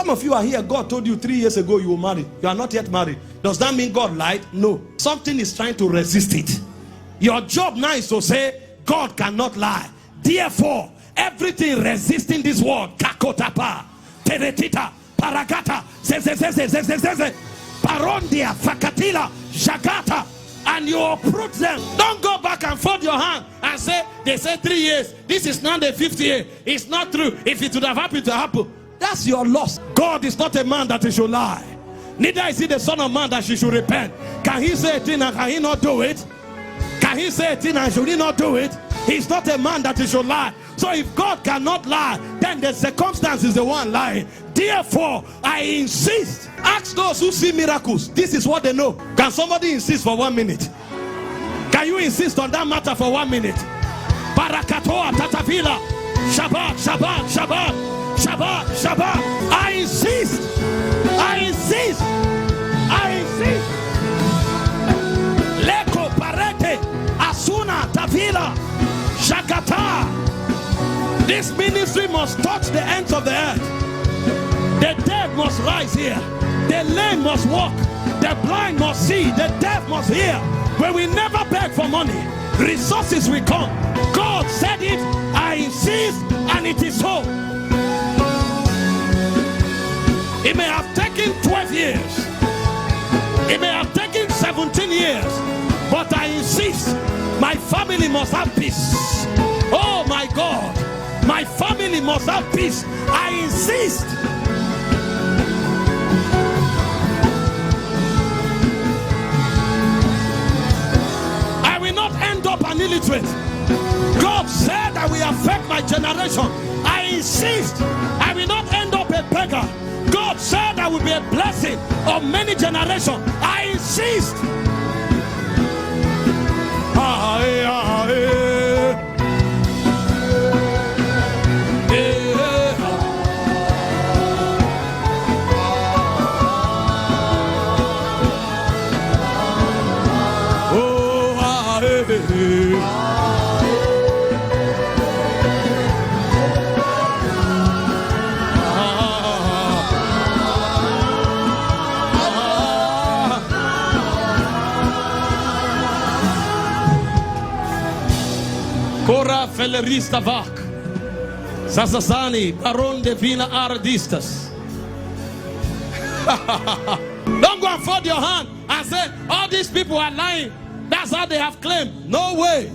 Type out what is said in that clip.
Some of you are here, God told you 3 years ago you will marry. You are not yet married. Does that mean God lied? No. Something is trying to resist it. Your job now is to say, God cannot lie. Therefore, everything resisting this word, kakotapa, teretita, paragata, parondia, fakatila, jagata, and you uproot them. Don't go back and fold your hand and say, they say 3 years. This is not the 50th year. It's not true. If it would have happened to happen, that's your loss. God is not a man that he should lie. Neither is he the son of man that he should repent. Can he say a thing and can he not do it? Can he say a thing and should he not do it? He's not a man that he should lie. So if God cannot lie, then the circumstance is the one lying. Therefore, I insist. Ask those who see miracles. This is what they know. Can somebody insist for 1 minute? Can you insist on that matter for 1 minute? Barakatoa, Tatavila, Shabbat, Shabbat, Shabbat, Shabbat, Shabbat. I insist. I insist. I insist. Leko, Parete, Asuna, Tavila, Shakata. This ministry must touch the ends of the earth. The dead must rise here. The lame must walk. The blind must see. The deaf must hear. When we never beg for money, resources will come. God said it, I insist, and it is so. It may have taken 12 years. It may have taken 17 years. But I insist, my family must have peace. Oh my God, my family must have peace. I insist. I will not end up an illiterate. God said I will affect my generation. I insist. I will not end up a beggar. God said I will be a blessing of many generations. I insist. Cora felerista vac. Sasasani, baron de vina aradistas. Don't go and fold your hand and say, all these people are lying. That's how they have claimed. No way.